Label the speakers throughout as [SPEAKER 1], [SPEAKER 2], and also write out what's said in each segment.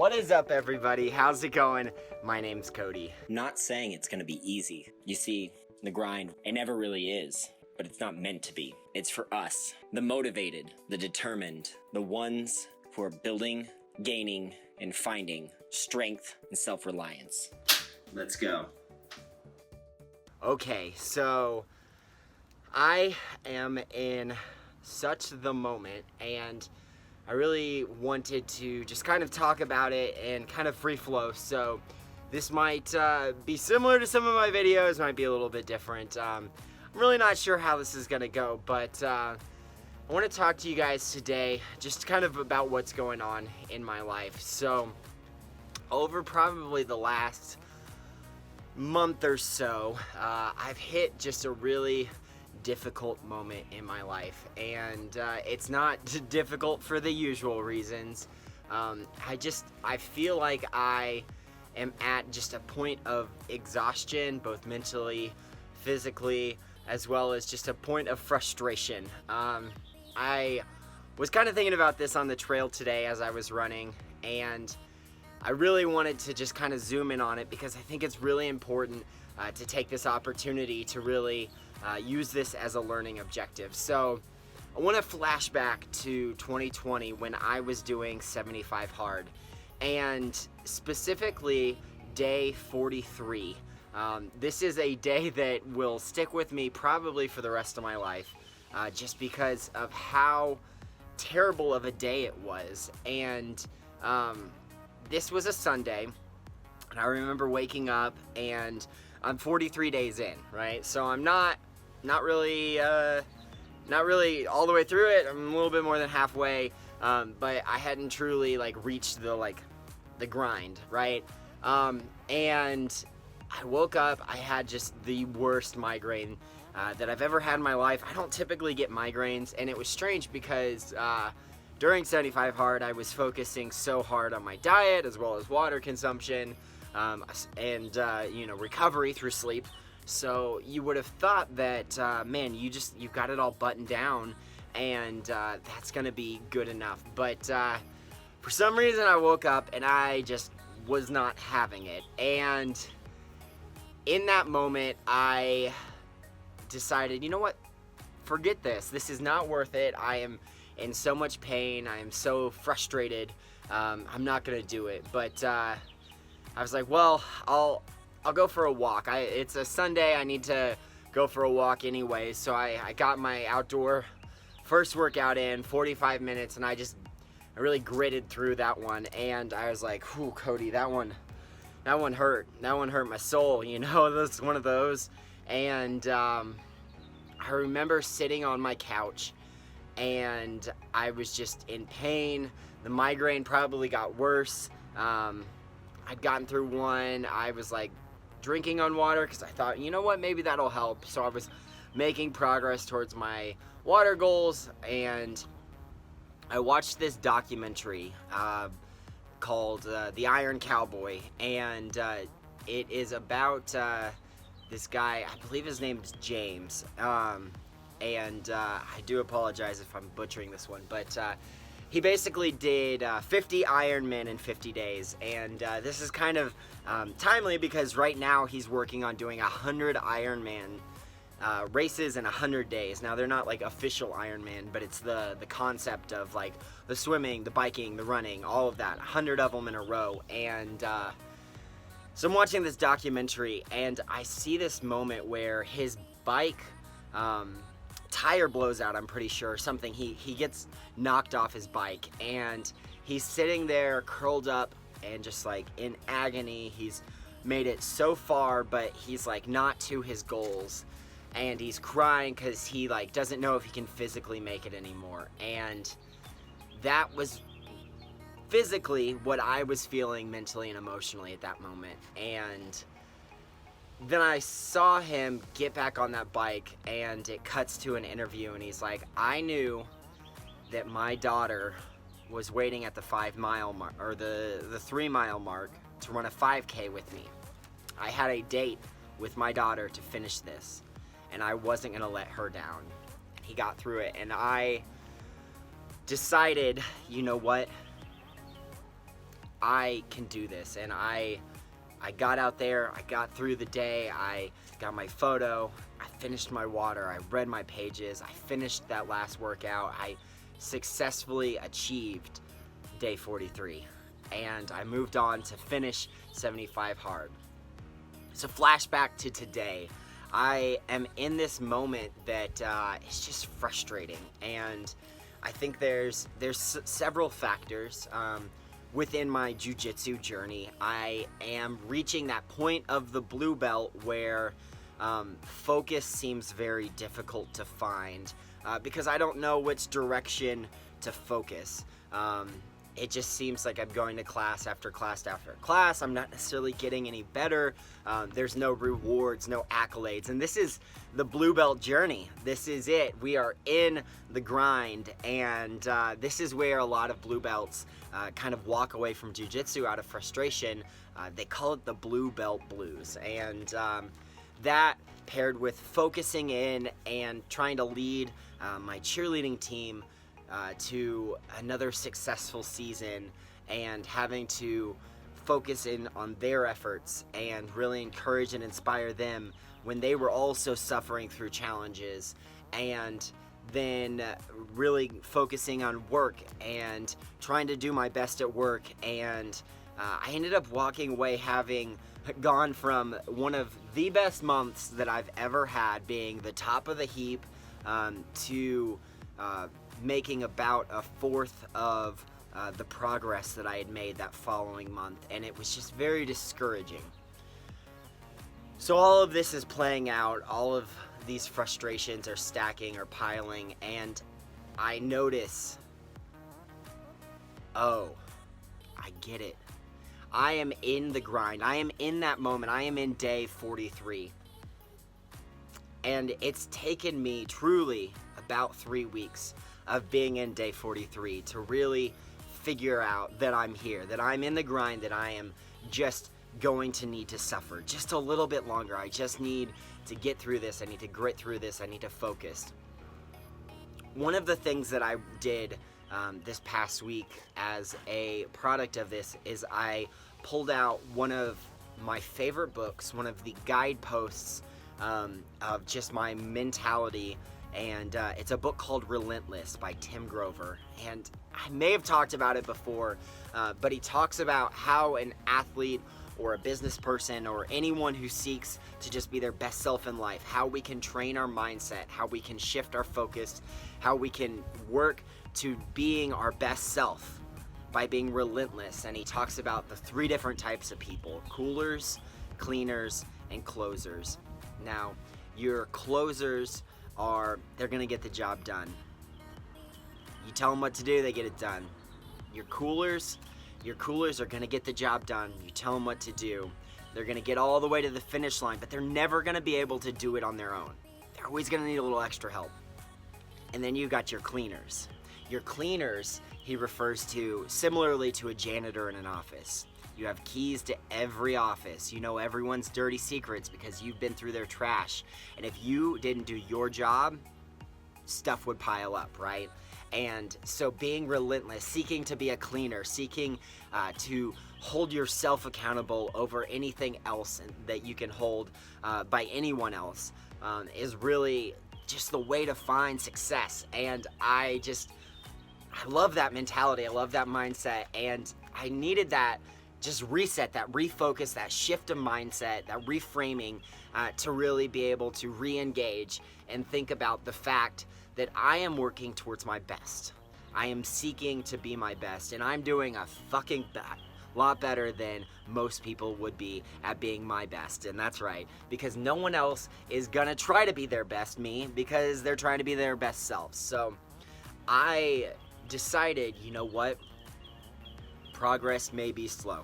[SPEAKER 1] What is up, everybody? How's it going? My name's Cody.
[SPEAKER 2] I'm not saying it's gonna be easy. You see, the grind, it never really is, but it's not meant to be. It's for us, the motivated, the determined, the ones who are building, gaining, and finding strength and self-reliance. Let's go.
[SPEAKER 1] Okay, so I am in such the moment, and I really wanted to just kind of talk about it and kind of free flow. So this might be similar to some of my videos, might be a little bit different. I'm really not sure how this is gonna go, but I want to talk to you guys today just kind of about what's going on in my life. So over probably the last month or so, I've hit just a really difficult moment in my life, and it's not difficult for the usual reasons. I feel like I am at just a point of exhaustion, both mentally, physically, as well as just a point of frustration. I was kind of thinking about this on the trail today as I was running, and I really wanted to just kind of zoom in on it because I think it's really important to take this opportunity to really use this as a learning objective. So I want to flash back to 2020 when I was doing 75 hard, and specifically day 43. This is a day that will stick with me probably for the rest of my life, just because of how terrible of a day it was. And this was a Sunday, and I remember waking up, and I'm 43 days in, right? So I'm not really all the way through it. I'm a little bit more than halfway, but I hadn't truly reached the grind, right? And I woke up. I had just the worst migraine that I've ever had in my life. I don't typically get migraines, and it was strange because during 75 hard, I was focusing so hard on my diet as well as water consumption, and recovery through sleep. So you would have thought that, man, you've got it all buttoned down, and that's gonna be good enough. But for some reason, I woke up and I just was not having it. And in that moment, I decided, you know what? Forget this. This is not worth it. I am in so much pain. I am so frustrated. I'm not gonna do it. But I was like, well, I'll go for a walk. It's a Sunday. I need to go for a walk anyway. So I got my outdoor first workout in, 45 minutes, and I really gritted through that one. And I was like, whew, Cody, that one hurt. That one hurt my soul. That's one of those. And I remember sitting on my couch, and I was just in pain. The migraine probably got worse. I'd gotten through one. I was drinking on water because I thought, you know what, maybe that'll help. So I was making progress towards my water goals, and I watched this documentary called The Iron Cowboy, and it is about this guy. I believe his name's James, and I do apologize if I'm butchering this one, but he basically did 50 Ironmen in 50 days, and this is kind of timely because right now he's working on doing 100 Ironman races in 100 days. Now, they're not official Ironman, but it's the concept of the swimming, the biking, the running, all of that, 100 of them in a row. And so I'm watching this documentary, and I see this moment where his bike tire blows out, I'm pretty sure, something. He gets knocked off his bike, and he's sitting there curled up and just in agony. He's made it so far, but he's not to his goals, and he's crying because he doesn't know if he can physically make it anymore. And that was physically what I was feeling mentally and emotionally at that moment. And then I saw him get back on that bike, and it cuts to an interview, and he's like, I knew that my daughter was waiting at the 5 mile mark, or the 3 mile mark, to run a 5K with me. I had a date with my daughter to finish this, and I wasn't gonna let her down. He got through it, and I decided, you know what? I can do this. And I got out there, I got through the day, I got my photo, I finished my water, I read my pages, I finished that last workout, I successfully achieved day 43, and I moved on to finish 75 hard. So flashback to today, I am in this moment that is just frustrating, and I think there's several factors. Within my jiu-jitsu journey, I am reaching that point of the blue belt where focus seems very difficult to find because I don't know which direction to focus. It just seems like I'm going to class after class after class. I'm not necessarily getting any better. There's no rewards, no accolades. And this is the blue belt journey. This is it. We are in the grind. And this is where a lot of blue belts kind of walk away from jiu-jitsu out of frustration. They call it the blue belt blues. And that paired with focusing in and trying to lead my cheerleading team to another successful season, and having to focus in on their efforts and really encourage and inspire them when they were also suffering through challenges, and then really focusing on work and trying to do my best at work. And I ended up walking away having gone from one of the best months that I've ever had, being the top of the heap, to making about a fourth of the progress that I had made that following month, and it was just very discouraging. So all of this is playing out, all of these frustrations are stacking or piling, and I notice, oh, I get it. I am in the grind. I am in that moment. I am in day 43. And it's taken me truly about 3 weeks of being in day 43 to really figure out that I'm here, that I'm in the grind, that I am just going to need to suffer just a little bit longer. I just need to get through this. I need to grit through this. I need to focus. One of the things that I did this past week as a product of this is I pulled out one of my favorite books, one of the guideposts of just my mentality, and it's a book called Relentless by Tim Grover. And I may have talked about it before, but he talks about how an athlete or a business person or anyone who seeks to just be their best self in life, how we can train our mindset, how we can shift our focus, how we can work to being our best self by being relentless. And he talks about the 3 different types of people: coolers, cleaners, and closers. Now, your closers they're gonna get the job done. You tell them what to do, they get it done. Your coolers are gonna get the job done. You tell them what to do, they're gonna get all the way to the finish line, but they're never gonna be able to do it on their own. They're always gonna need a little extra help. And then you've got your cleaners. Your cleaners, he refers to similarly to a janitor in an office. You have keys to every office. You know everyone's dirty secrets because you've been through their trash. And if you didn't do your job, stuff would pile up, right? And so being relentless, seeking to be a cleaner, seeking to hold yourself accountable over anything else that you can hold by anyone else is really just the way to find success. And I love that mentality. I love that mindset. And I needed that just reset, that refocus, that shift of mindset, that reframing to really be able to re-engage and think about the fact that I am working towards my best. I am seeking to be my best, and I'm doing a fucking lot better than most people would be at being my best. And that's right, because no one else is gonna try to be their best me because they're trying to be their best selves. So I decided, you know what? Progress may be slow.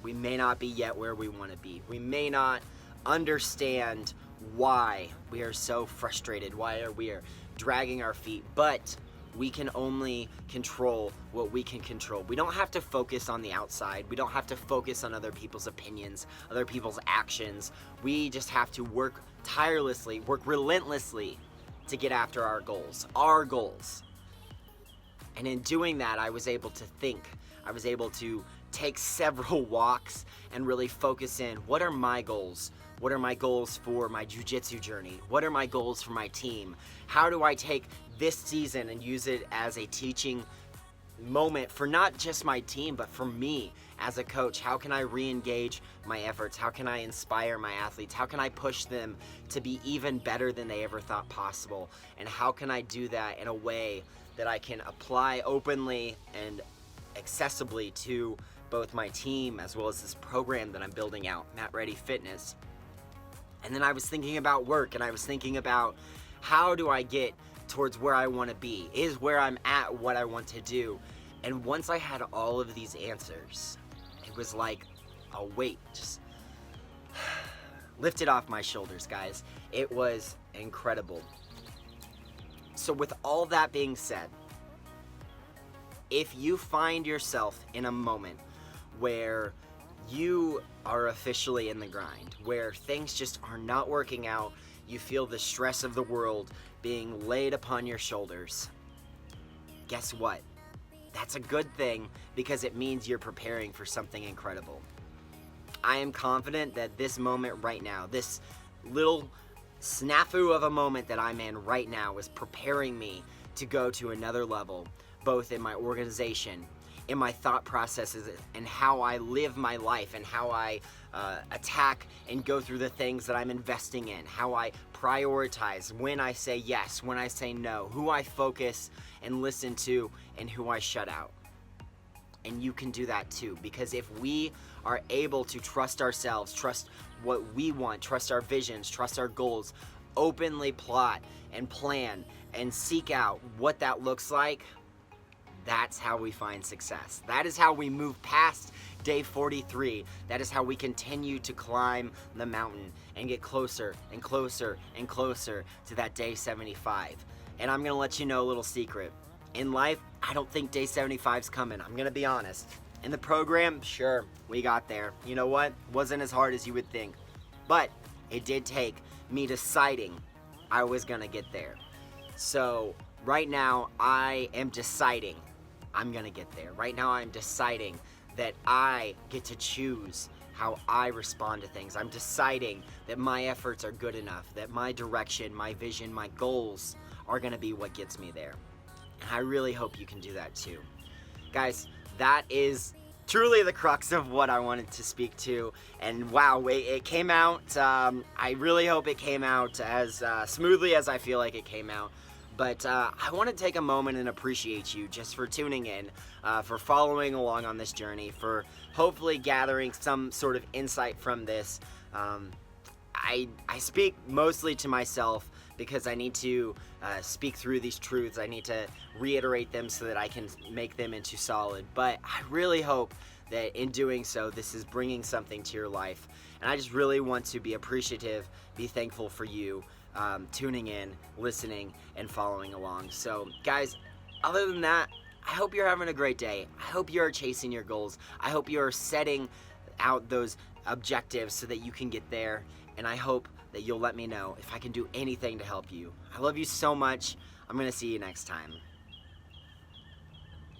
[SPEAKER 1] We may not be yet where we want to be. We may not understand why we are so frustrated, why we are dragging our feet, but we can only control what we can control. We don't have to focus on the outside. We don't have to focus on other people's opinions, other people's actions. We just have to work tirelessly, work relentlessly to get after our goals. And in doing that, I was able to think. I was able to take several walks and really focus in, what are my goals? What are my goals for my jiu-jitsu journey? What are my goals for my team? How do I take this season and use it as a teaching moment for not just my team, but for me as a coach? How can I re-engage my efforts? How can I inspire my athletes? How can I push them to be even better than they ever thought possible? And how can I do that in a way that I can apply openly and accessibly to both my team as well as this program that I'm building out, Matt Ready Fitness? And then I was thinking about work, and I was thinking about, how do I get towards where I want to be? Is where I'm at what I want to do? And once I had all of these answers, it was like a weight just lifted off my shoulders, guys. It was incredible. So with all that being said, if you find yourself in a moment where you are officially in the grind, where things just are not working out, you feel the stress of the world being laid upon your shoulders, guess what? That's a good thing, because it means you're preparing for something incredible. I am confident that this moment right now, this little snafu of a moment that I'm in right now, is preparing me to go to another level, both in my organization, in my thought processes, and how I live my life, and how I attack and go through the things that I'm investing in, how I prioritize, when I say yes, when I say no, who I focus and listen to, and who I shut out. And you can do that too, because if we are able to trust ourselves, trust what we want, trust our visions, trust our goals, openly plot and plan and seek out what that looks like, that's how we find success. That is how we move past day 43. That is how we continue to climb the mountain and get closer and closer and closer to that day 75. And I'm gonna let you know a little secret. In life, I don't think day 75's coming. I'm gonna be honest. In the program, sure, we got there. You know what? Wasn't as hard as you would think. But it did take me deciding I was gonna get there. So right now, I am deciding I'm gonna get there. Right now, I'm deciding that I get to choose how I respond to things. I'm deciding that my efforts are good enough, that my direction, my vision, my goals are gonna be what gets me there. And I really hope you can do that too. Guys, that is truly the crux of what I wanted to speak to. And wow, it came out. I really hope it came out as smoothly as I feel like it came out. But I want to take a moment and appreciate you just for tuning in, for following along on this journey, for hopefully gathering some sort of insight from this. I speak mostly to myself because I need to speak through these truths. I need to reiterate them so that I can make them into solid. But I really hope that in doing so, this is bringing something to your life. And I just really want to be appreciative, be thankful for you tuning in, listening, and following along. So, guys, other than that, I hope you're having a great day. I hope you are chasing your goals. I hope you are setting out those objectives so that you can get there. And I hope that you'll let me know if I can do anything to help you. I love you so much. I'm going to see you next time.